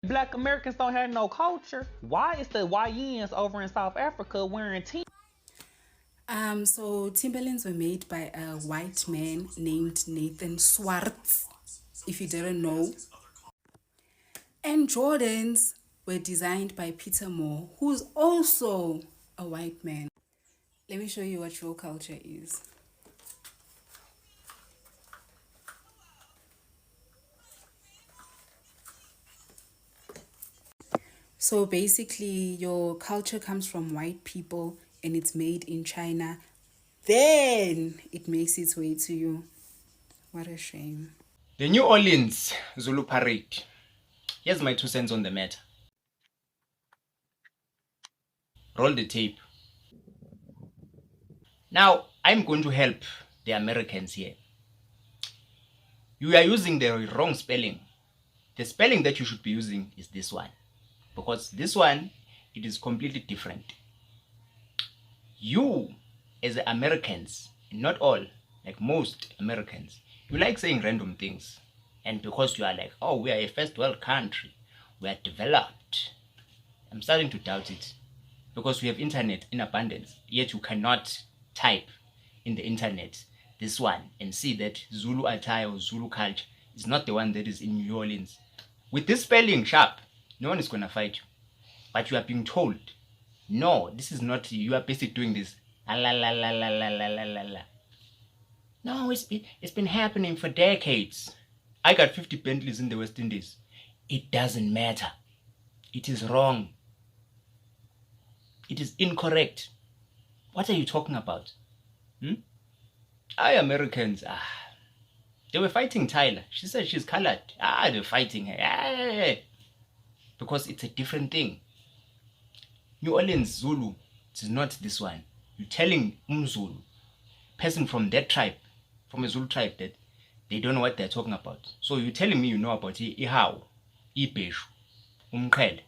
Black Americans don't have no culture. Why is the YNs over in South Africa wearing So Timberlands were made by a white man named Nathan Swartz, if you didn't know. And Jordans were designed by Peter Moore, who's also a white man. Let me show you what your culture is. So basically, your culture comes from white people and it's made in China. Then it makes its way to you. What a shame. The New Orleans Zulu Parade. Here's my 2 cents on the matter. Roll the tape. Now, I'm going to help the Americans here. You are using the wrong spelling. The spelling that you should be using is this one. Because this one, it is completely different. You, as Americans, not all, like most Americans, you like saying random things. And because you are like, oh, we are a first world country, we are developed. I'm starting to doubt it. Because we have internet in abundance, yet you cannot type in the internet this one and see that Zulu attire or Zulu culture is not the one that is in New Orleans. With this spelling sharp, no one is going to fight you. But you are being told, no, this is not, you are basically doing this. La la la la la la la la la. No, it's been happening for decades. I got 50 Bentleys in the West Indies. It doesn't matter. It is wrong. It is incorrect. What are you talking about? I Americans, they were fighting Tyler. She said she's colored. They're fighting her. Because it's a different thing. New Orleans Zulu, it is not this one. You're telling Zulu, person from that tribe, from a Zulu tribe, that they don't know what they're talking about. So you're telling me you know about Ihau, Ibeshu, Umqhele.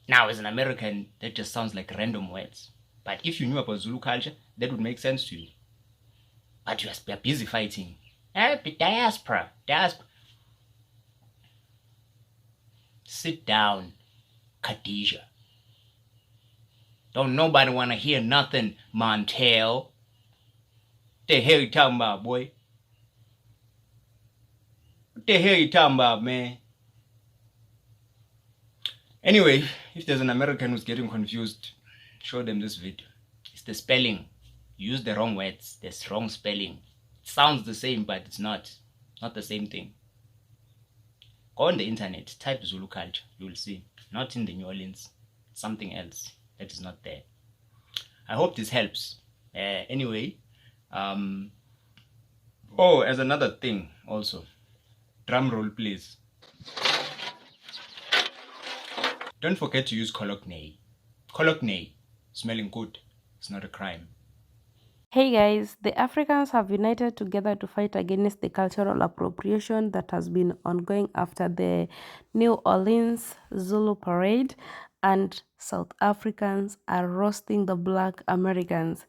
Now, as an American, that just sounds like random words. But if you knew about Zulu culture, that would make sense to you. But you are busy fighting. Diaspora. Sit down, Khadijah. Don't nobody want to hear nothing, Montel. What the hell you talking about, boy? What the hell you talking about, man? Anyway, if there's an American who's getting confused, show them this video. It's the spelling. You use the wrong words. There's wrong spelling. It sounds the same, but it's not. Not the same thing. Go on the internet, type Zulu culture. You will see. Not in the New Orleans. Something else that is not there. I hope this helps. Anyway, as another thing also. Drum roll, please. Don't forget to use Cologne. Cologne, smelling good. It's not a crime. Hey guys, the Africans have united together to fight against the cultural appropriation that has been ongoing after the New Orleans Zulu Parade, and South Africans are roasting the Black Americans.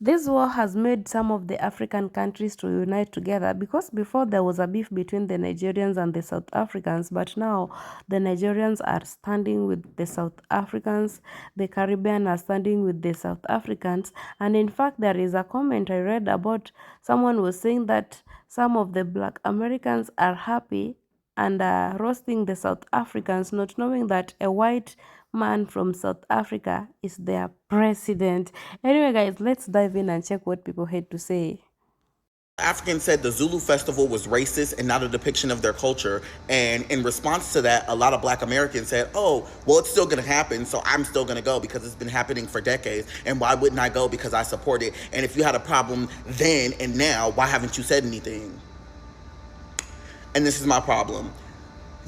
This war has made some of the African countries to unite together, because before there was a beef between the Nigerians and the South Africans, but now the Nigerians are standing with the South Africans, the Caribbean are standing with the South Africans, and in fact there is a comment I read about someone was saying that some of the Black Americans are happy and roasting the South Africans, not knowing that a white man from South Africa is their president. Anyway, guys, let's dive in and check what people had to say. Africans said the Zulu festival was racist and not a depiction of their culture. And in response to that, a lot of Black Americans said, oh, well, it's still going to happen, so I'm still going to go because it's been happening for decades. And why wouldn't I go? Because I support it. And if you had a problem then and now, why haven't you said anything? And this is my problem.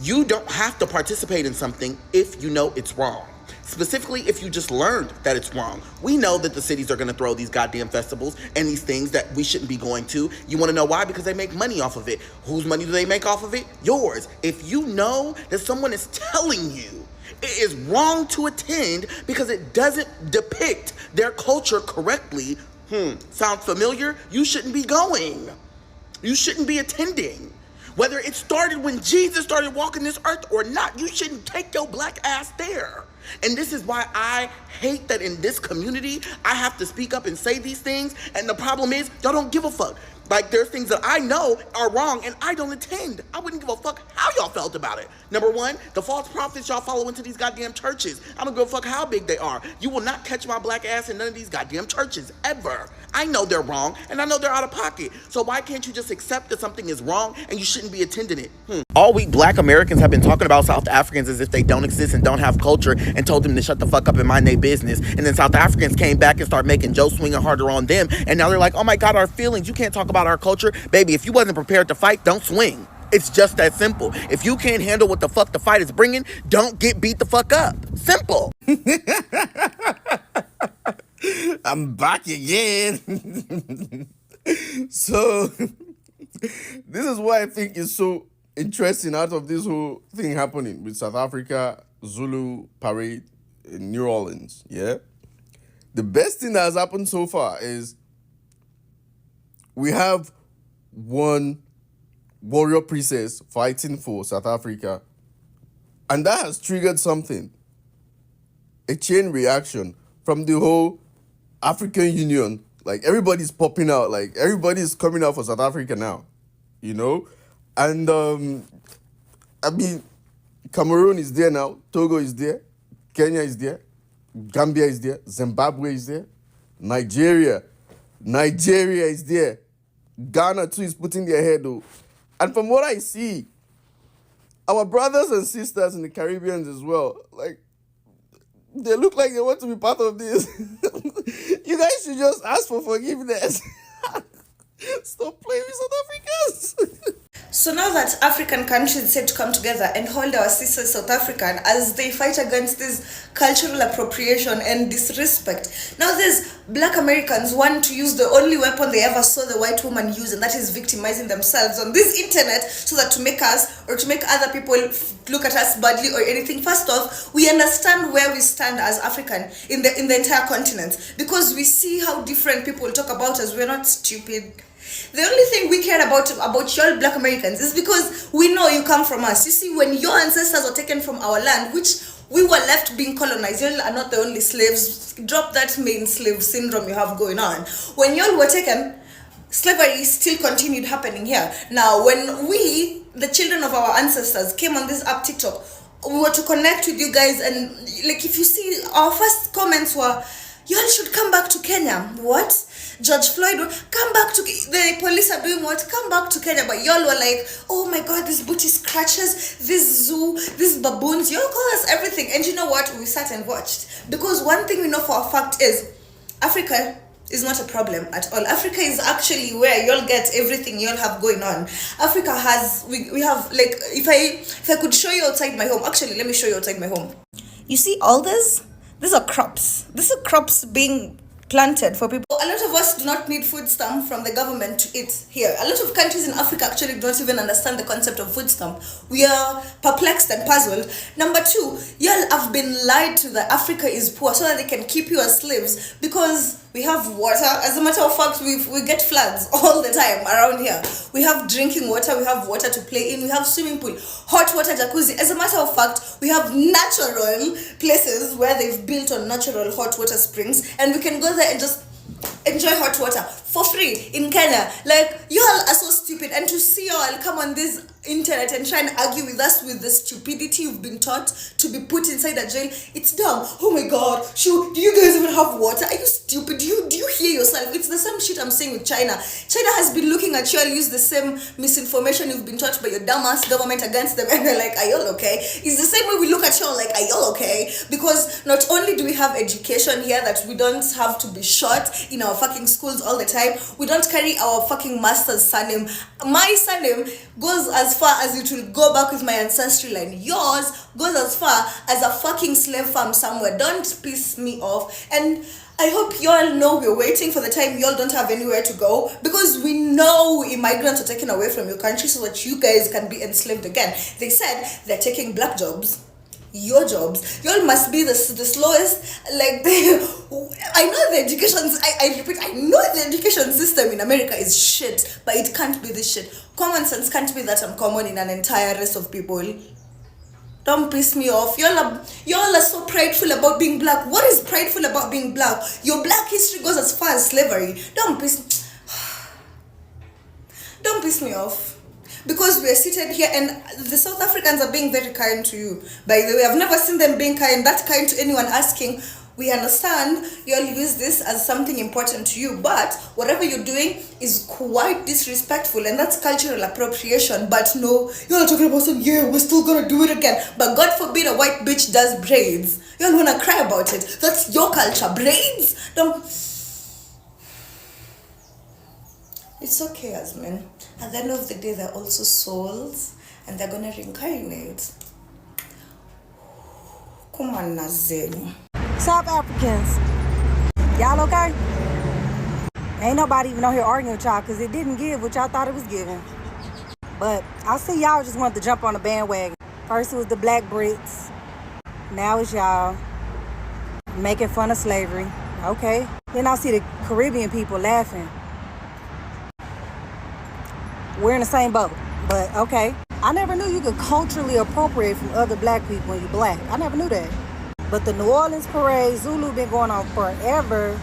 You don't have to participate in something if you know it's wrong. Specifically, if you just learned that it's wrong. We know that the cities are going to throw these goddamn festivals and these things that we shouldn't be going to. You want to know why? Because they make money off of it. Whose money do they make off of it? Yours. If you know that someone is telling you it is wrong to attend because it doesn't depict their culture correctly, sounds familiar? You shouldn't be going. You shouldn't be attending. Whether it started when Jesus started walking this earth or not, you shouldn't take your black ass there. And this is why I hate that in this community, I have to speak up and say these things. And the problem is, y'all don't give a fuck. Like, there's things that I know are wrong and I don't attend. I wouldn't give a fuck how y'all felt about it. Number one, the false prophets y'all follow into these goddamn churches. I don't give a fuck how big they are. You will not catch my black ass in none of these goddamn churches, ever. I know they're wrong and I know they're out of pocket. So why can't you just accept that something is wrong and you shouldn't be attending it? All week, black Americans have been talking about South Africans as if they don't exist and don't have culture and told them to shut the fuck up and mind their business. And then South Africans came back and started making Joe swinging harder on them. And now they're like, oh my God, our feelings. You can't talk about our culture. Baby, if you wasn't prepared to fight, don't swing. It's just that simple. If you can't handle what the fuck the fight is bringing, don't get beat the fuck up. Simple. I'm back again. So, this is what I think is so interesting out of this whole thing happening with South Africa, ZuluParade in New Orleans. Yeah. The best thing that has happened so far is we have one warrior princess fighting for South Africa, and that has triggered something, a chain reaction from the whole African Union. Like, everybody's popping out, like everybody's coming out for South Africa now, you know? And I mean, Cameroon is there now, Togo is there, Kenya is there, Gambia is there, Zimbabwe is there, Nigeria is there, Ghana too is putting their head though. And from what I see, our brothers and sisters in the Caribbean as well, like, they look like they want to be part of this. You guys should just ask for forgiveness. Stop playing with South Africans. So now that African countries said to come together and hold our sisters South African as they fight against this cultural appropriation and disrespect, now there's black Americans want to use the only weapon they ever saw the white woman use, and that is victimizing themselves on this internet so that to make us or to make other people look at us badly or anything. First off, we understand where we stand as African in the entire continent, because we see how different people talk about us. We're not stupid. The only thing we care about y'all black Americans is because we know you come from us. You see, when your ancestors were taken from our land, which we were left being colonized, y'all are not the only slaves. Drop that main slave syndrome you have going on. When y'all were taken, slavery still continued happening here. Now, when we, the children of our ancestors, came on this app TikTok, we were to connect with you guys, and like, if you see, our first comments were, y'all should come back to Kenya. What? George Floyd, come back to, the police are doing what? Come back to Kenya. But y'all were like, oh my God, these booty scratches, this zoo, these baboons, y'all call us everything. And you know what? We sat and watched. Because one thing we know for a fact is Africa is not a problem at all. Africa is actually where y'all get everything y'all have going on. Africa has, we have, like, if I could show you outside my home, actually, let me show you outside my home. You see all this? These are crops. These are crops being planted for people. A lot of us do not need food stamp from the government to eat here. A lot of countries in Africa actually don't even understand the concept of food stamp. We are perplexed and puzzled. Number two, y'all have been lied to that Africa is poor so that they can keep you as slaves, because we have water. As a matter of fact, we get floods all the time around here. We have drinking water, we have water to play in, we have swimming pool, hot water jacuzzi. As a matter of fact, we have natural places where they've built on natural hot water springs, and we can go there and just enjoy hot water for free in Kenya. Like, y'all are so stupid, and to see y'all come on this internet and try and argue with us with the stupidity you've been taught to be put inside a jail, it's dumb. Oh my God, shoot, do you guys even have water? Are you stupid? Do you hear yourself? It's the same shit I'm saying with China. China has been looking at you and use the same misinformation you've been taught by your dumbass government against them, and they're like, are y'all okay? It's the same way we look at y'all like, are y'all okay? Because not only do we have education here that we don't have to be shot in our fucking schools all the time, we don't carry our fucking master's surname. My surname goes as far as it will go back with my ancestry line. Yours goes as far as a fucking slave farm somewhere. Don't piss me off. And I hope y'all know we're waiting for the time y'all don't have anywhere to go, because we know immigrants are taken away from your country so that you guys can be enslaved again. They said they're taking black jobs. your jobs. Y'all must be the slowest. Like, I know the education. I repeat, I know the education system in America is shit, but it can't be this shit. Common sense can't be that uncommon in an entire race of people. Don't piss me off. Y'all are so prideful about being black. What is prideful about being black? Your black history goes as far as slavery. Don't piss me off. Because we are seated here and the South Africans are being very kind to you. By the way, I've never seen them being that kind to anyone asking. We understand you all use this as something important to you, but whatever you're doing is quite disrespectful, and that's cultural appropriation. But no, you're talking about some, yeah, we're still gonna do it again. But God forbid a white bitch does braids. You all wanna cry about it. That's your culture. Braids? Don't. It's okay, Yasmin. At the end of the day, they're also souls, and they're gonna reincarnate. Come on, Nazim. South Africans, y'all okay? Ain't nobody even on here arguing with y'all because it didn't give what y'all thought it was giving. But I see y'all just wanted to jump on the bandwagon. First it was the black Brits. Now it's y'all making fun of slavery. Okay. Then I see the Caribbean people laughing. We're in the same boat, but okay. I never knew you could culturally appropriate from other black people when you're black. I never knew that. But the New Orleans parade, Zulu been going on forever,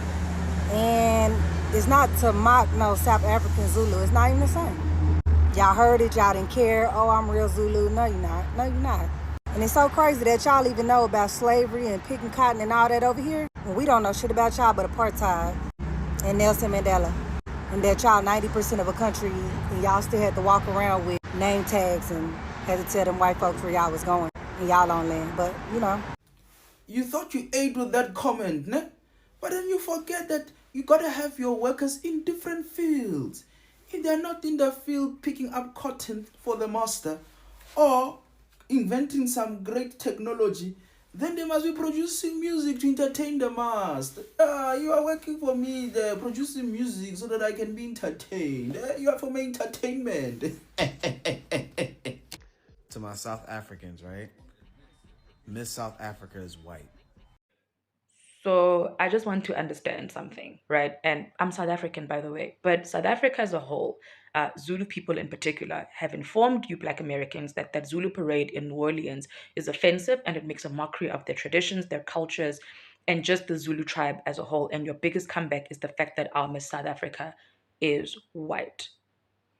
and it's not to mock no South African Zulu. It's not even the same. Y'all heard it, y'all didn't care. Oh, I'm real Zulu. No, you're not. No, you're not. And it's so crazy that y'all even know about slavery and picking cotton and all that over here. And we don't know shit about y'all but apartheid and Nelson Mandela. And that y'all 90% of a country, and y'all still had to walk around with name tags and had to tell them white folks where y'all was going in y'all own land. But, you know. You thought you ate with that comment, ne? But then you forget that you gotta have your workers in different fields. If they're not in the field picking up cotton for the master or inventing some great technology, then they must be producing music to entertain the master. You are working for me there, producing music so that I can be entertained. You are for my entertainment. To my South Africans, right? Miss South Africa is white. So I just want to understand something, right? And I'm South African, by the way, but South Africa as a whole, Zulu people in particular, have informed you Black Americans that Zulu parade in New Orleans is offensive and it makes a mockery of their traditions, their cultures, and just the Zulu tribe as a whole. And your biggest comeback is the fact that our Miss South Africa is white,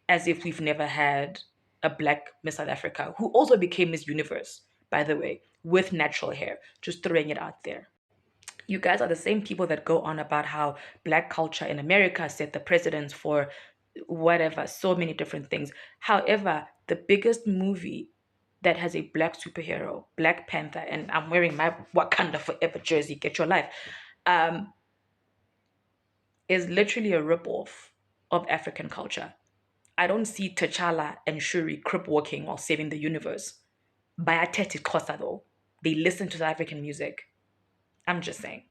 as if we've never had a Black Miss South Africa, who also became Miss Universe, by the way, with natural hair. Just throwing it out there. You guys are the same people that go on about how Black culture in America set the precedence for whatever, so many different things. However, the biggest movie that has a Black superhero, Black Panther, and I'm wearing my Wakanda Forever jersey, get your life, is literally a ripoff of African culture. I don't see T'Challa and Shuri crip walking while saving the universe. Bayateti Kosa though. They listen to South African music. I'm just saying.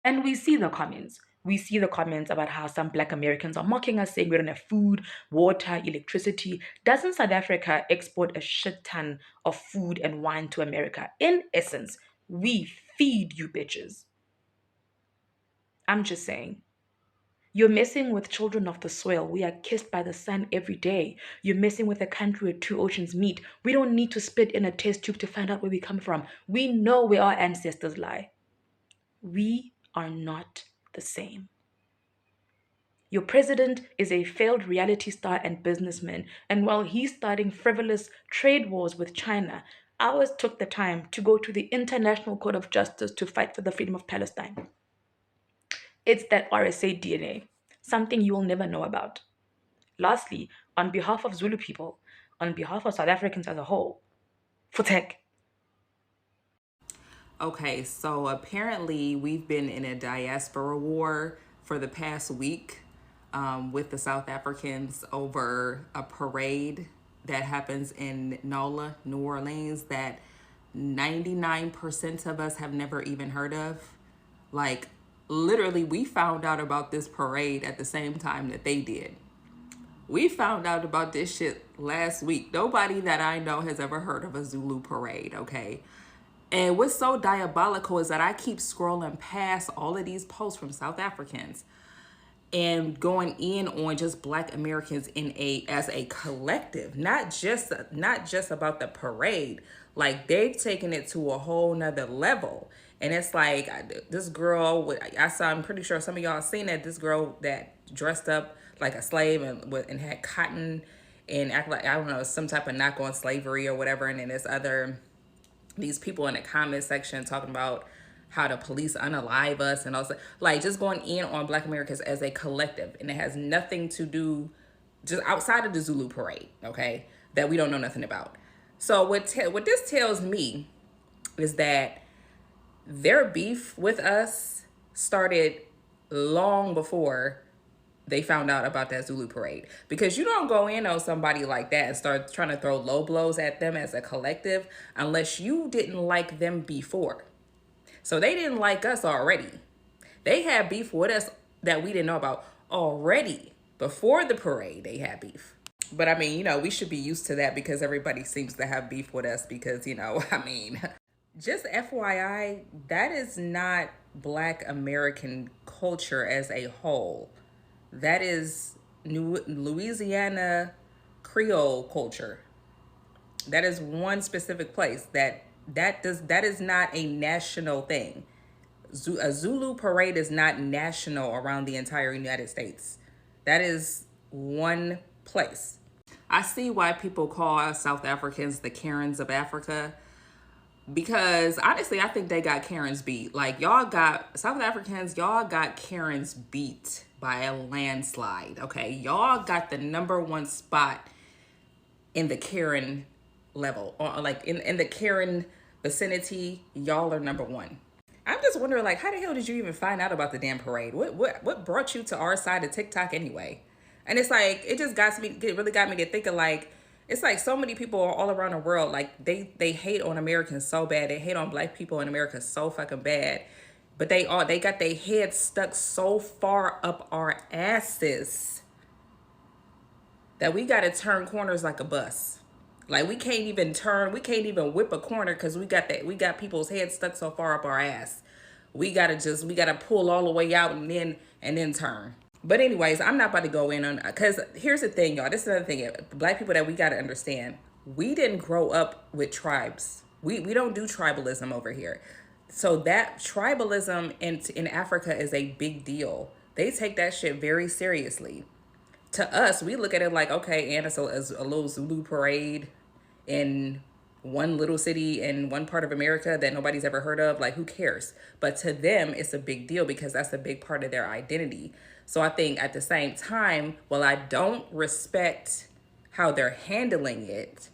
And we see the comments. We see the comments about how some Black Americans are mocking us, saying we don't have food, water, electricity. Doesn't South Africa export a shit ton of food and wine to America? In essence, we feed you bitches. I'm just saying. You're messing with children of the soil. We are kissed by the sun every day. You're messing with a country where two oceans meet. We don't need to spit in a test tube to find out where we come from. We know where our ancestors lie. We are not the same. Your president is a failed reality star and businessman, and while he's starting frivolous trade wars with China, ours took the time to go to the International Court of Justice to fight for the freedom of Palestine. It's that RSA DNA, something you will never know about. Lastly, on behalf of Zulu people, on behalf of South Africans as a whole, Futek. Okay, so apparently we've been in a diaspora war for the past week with the South Africans over a parade that happens in NOLA, New Orleans, that 99% of us have never even heard of. Like, literally, we found out about this parade at the same time that they did. We found out about this shit last week. Nobody that I know has ever heard of a Zulu parade, okay? And what's so diabolical is that I keep scrolling past all of these posts from South Africans and going in on just Black Americans as a collective, not just about the parade. Like, they've taken it to a whole nother level. And it's like, this girl, I'm pretty sure some of y'all seen that, this girl that dressed up like a slave and had cotton and act like, I don't know, some type of knock on slavery or whatever. And then these people in the comment section talking about how the police unalive us and also like just going in on Black Americans as a collective. And it has nothing to do just outside of the Zulu parade, okay, that we don't know nothing about. So what this tells me is that their beef with us started long before they found out about that Zulu parade. Because you don't go in on somebody like that and start trying to throw low blows at them as a collective unless you didn't like them before. So they didn't like us already. They had beef with us that we didn't know about already. Before the parade, they had beef. But I mean, we should be used to that because everybody seems to have beef with us because, just FYI, that is not Black American culture as a whole. That is Louisiana Creole culture. That is one specific place that is not a national thing. A Zulu parade is not national around the entire United States. That is one place. I see why people call South Africans the Karens of Africa. Because honestly, I think they got Karens beat. Like, South Africans got Karens beat by a landslide, okay? Y'all got the #1 spot in the Karen level. Or like in the Karen vicinity, y'all are #1. I'm just wondering, like, how the hell did you even find out about the damn parade? What brought you to our side of TikTok anyway? And it's like, it just really got me to thinking, like, it's like so many people all around the world, like they hate on Americans so bad. They hate on Black people in America so fucking bad. But they got their heads stuck so far up our asses that we got to turn corners like a bus. Like, we can't even whip a corner because we got people's heads stuck so far up our ass. We gotta pull all the way out and then turn. But anyways, I'm not about to go in on, because here's the thing, y'all. This is another thing. Black people that we got to understand. We didn't grow up with tribes. We don't do tribalism over here. So that tribalism in Africa is a big deal. They take that shit very seriously. To us, we look at it like, okay, and it's a little Zulu parade in one little city in one part of America that nobody's ever heard of. Like, who cares? But to them, it's a big deal because that's a big part of their identity. So I think at the same time, while I don't respect how they're handling it,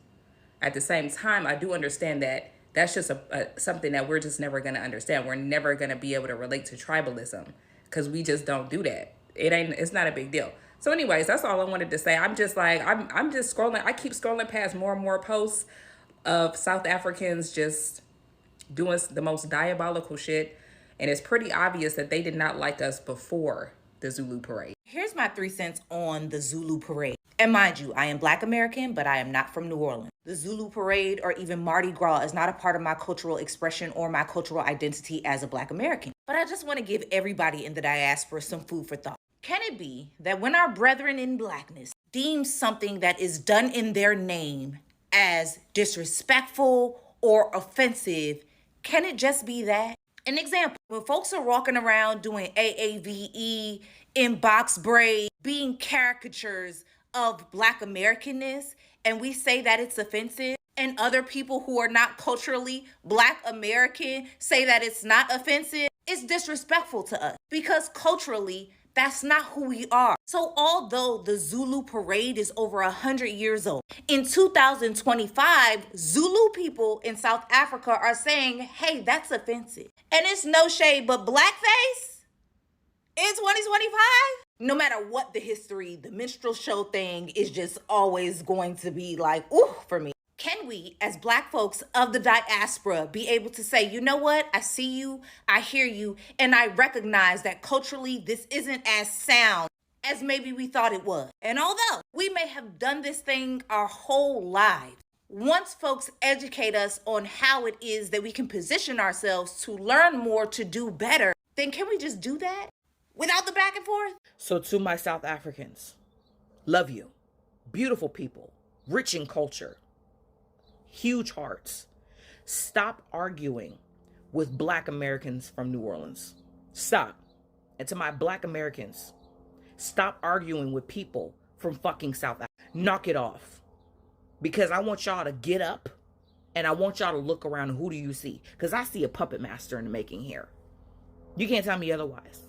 at the same time, I do understand that that's just something that we're just never going to understand. We're never going to be able to relate to tribalism because we just don't do that. It's not a big deal. So anyways, that's all I wanted to say. I'm just like, I'm just scrolling. I keep scrolling past more and more posts of South Africans just doing the most diabolical shit. And it's pretty obvious that they did not like us before the Zulu parade. Here's my 3 cents on the Zulu parade. And mind you, I am Black American, but I am not from New Orleans. The Zulu parade or even Mardi Gras is not a part of my cultural expression or my cultural identity as a Black American. But I just want to give everybody in the diaspora some food for thought. Can it be that when our brethren in Blackness deem something that is done in their name as disrespectful or offensive, can it just be that? An example, when folks are walking around doing AAVE, in box braid, being caricatures of Black Americanness, and we say that it's offensive, and other people who are not culturally Black American say that it's not offensive, it's disrespectful to us because culturally, that's not who we are. So although the Zulu parade is over 100 years old, in 2025, Zulu people in South Africa are saying, hey, that's offensive. And it's no shade, but blackface in 2025? No matter what the history, the minstrel show thing is just always going to be like, ooh, for me. Can we, as Black folks of the diaspora, be able to say, you know what? I see you, I hear you, and I recognize that culturally this isn't as sound as maybe we thought it was. And although we may have done this thing our whole lives, Once folks educate us on how it is that we can position ourselves to learn more, to do better, then can we just do that without the back and forth? So to my South Africans, love you. Beautiful people, rich in culture, huge hearts. Stop arguing with Black Americans from New Orleans. Stop. And to my Black Americans, stop arguing with people from fucking South Africa. Knock it off. Because I want y'all to get up and I want y'all to look around and who do you see? Because I see a puppet master in the making here. You can't tell me otherwise.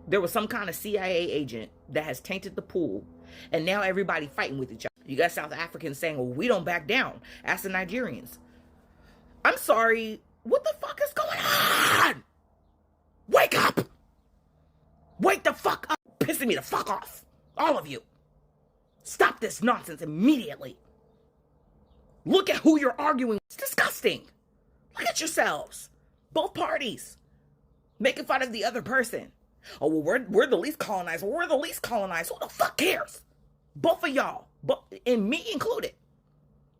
There was some kind of CIA agent that has tainted the pool and now everybody fighting with each other. You got South Africans saying, well, we don't back down. Ask the Nigerians. I'm sorry. What the fuck is going on? Wake up. Wake the fuck up. Pissing me the fuck off. All of you. Stop this nonsense immediately. Look at who you're arguing with. It's disgusting. Look at yourselves. Both parties. Making fun of the other person. Oh, well, we're the least colonized. Well, we're the least colonized. Who the fuck cares? Both of y'all. And me included.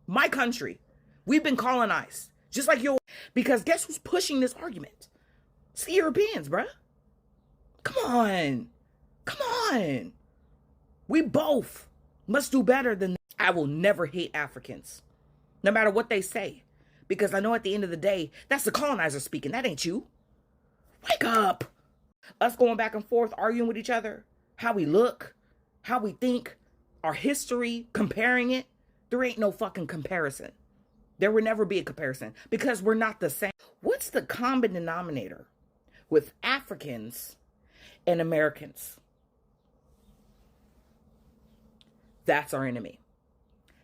My country. We've been colonized. Just like you. Because guess who's pushing this argument? It's the Europeans, bruh. Come on. Come on. We both must do better than that. I will never hate Africans. No matter what they say. Because I know at the end of the day, that's the colonizer speaking. That ain't you. Wake up. Us going back and forth, arguing with each other. How we look. How we think. Our history. Comparing it. There ain't no fucking comparison. There will never be a comparison. Because we're not the same. What's the common denominator with Africans and Americans? That's our enemy.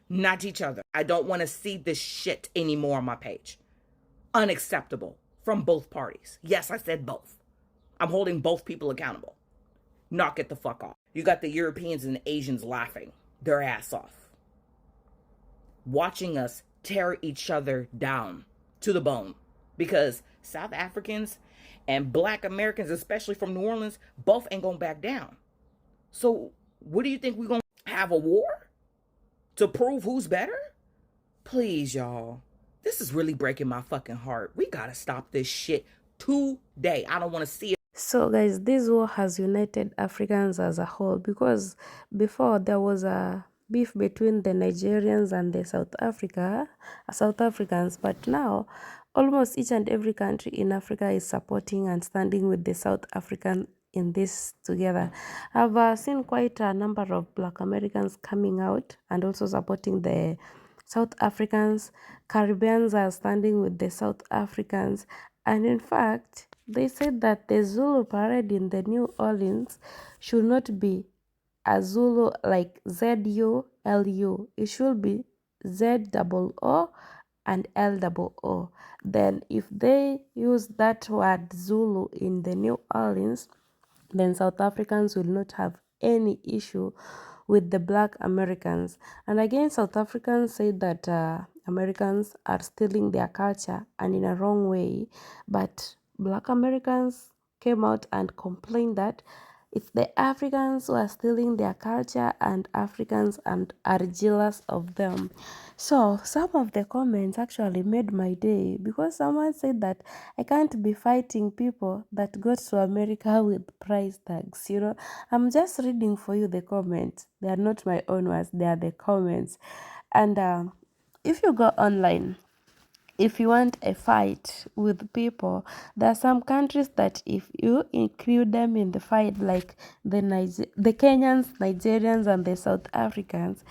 Not each other. I don't want to see this shit anymore on my page. Unacceptable from both parties. Yes, I said both. I'm holding both people accountable. Knock it the fuck off. You got the Europeans and the Asians laughing their ass off. Watching us tear each other down to the bone. Because South Africans and Black Americans, especially from New Orleans, both ain't gonna back down. So what do you think we're gonna have a war to prove who's better? Please, y'all. This is really breaking my fucking heart. We gotta stop this shit today. I don't want to see it. So guys, this war has united Africans as a whole, because before there was a beef between the Nigerians and the South Africans, but now almost each and every country in Africa is supporting and standing with the South African in this together. I've seen quite a number of Black Americans coming out and also supporting the South Africans. Caribbeans are standing with the South Africans, and in fact they said that the Zulu parade in the New Orleans should not be a Zulu like ZULU. It should be ZOO and LOO. Then if they use that word Zulu in the New Orleans, then South Africans will not have any issue with the Black Americans. And again, South Africans say that Americans are stealing their culture and in a wrong way. But Black Americans came out and complained that it's the Africans who are stealing their culture and Africans and are jealous of them. So some of the comments actually made my day, because someone said that I can't be fighting people that got to America with price tags. You know, I'm just reading for you the comments. They are not my own words, they are the comments. And if you go online, if you want a fight with people, there are some countries that if you include them in the fight, like the Kenyans, Nigerians, and the South Africans,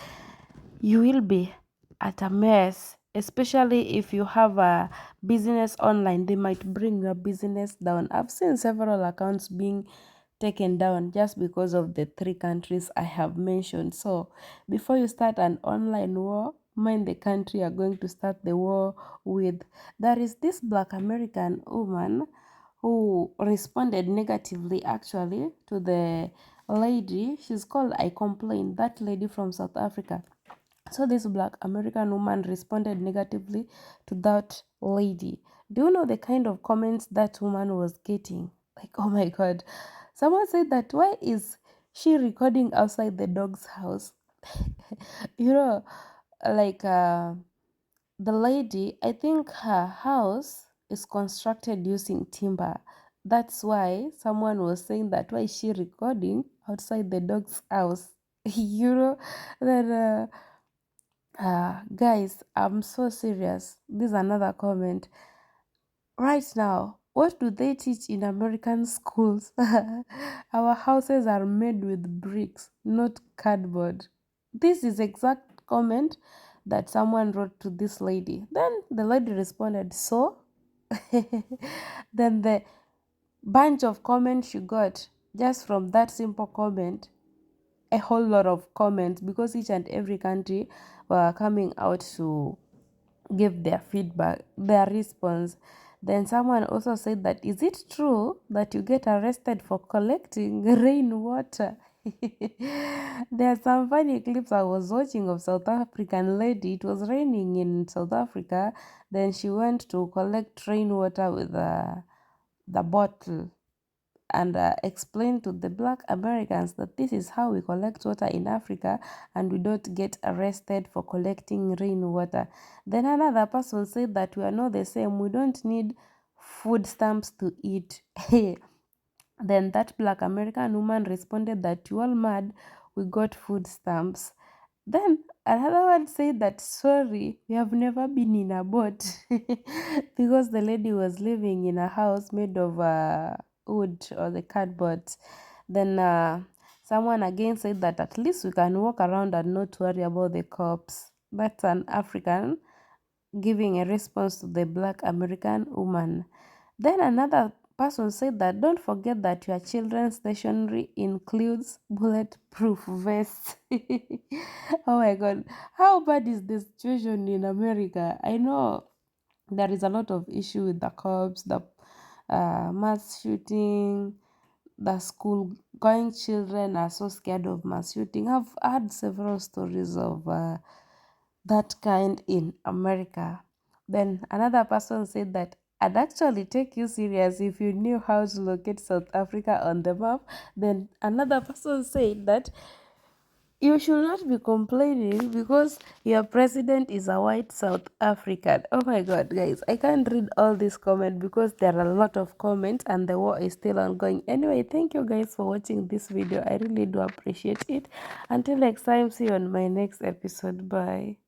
you will be at a mess. Especially if you have a business online, they might bring your business down. I've seen several accounts being taken down just because of the 3 countries I have mentioned. So before you start an online war, mind the country you're going to start the war with. There is this Black American woman who responded negatively actually to the lady. She's called I Complain, that lady from South Africa. So this Black American woman responded negatively to that lady. Do you know the kind of comments that woman was getting? Like, oh my God. Someone said that, why is she recording outside the dog's house? You know, like the lady, I think her house is constructed using timber. That's why someone was saying that why is she recording outside the dog's house? You know that guys, I'm so serious. This is another comment. Right now, what do they teach in American schools? Our houses are made with bricks, not cardboard. This is exact comment that someone wrote to this lady. Then the lady responded, so? Then the bunch of comments she got just from that simple comment, a whole lot of comments, because each and every country were coming out to give their feedback, their response. Then someone also said that, is it true that you get arrested for collecting rainwater? There are some funny clips I was watching of South African lady. It was raining in South Africa. Then she went to collect rainwater with the bottle and explain to the Black Americans that this is how we collect water in Africa and we don't get arrested for collecting rainwater. Then another person said that we are not the same, we don't need food stamps to eat. Then that Black American woman responded that you all mad, we got food stamps. Then another one said that sorry, we have never been in a boat because the lady was living in a house made of wood or the cardboard. Then someone again said that at least we can walk around and not worry about the cops. That's an African giving a response to the Black American woman. Then another person said that don't forget that your children's stationery includes bulletproof vests. Oh my god, how bad is the situation in America? I know there is a lot of issue with the cops, the mass shooting, the school going children are so scared of mass shooting. I've heard several stories of that kind in America. Then another person said that I'd actually take you serious if you knew how to locate South Africa on the map. Then another person said that you should not be complaining because your president is a white South African. Oh my god, guys, I can't read all these comments because there are a lot of comments and the war is still ongoing. Anyway, thank you guys for watching this video. I really do appreciate it. Until next time, see you on my next episode. Bye.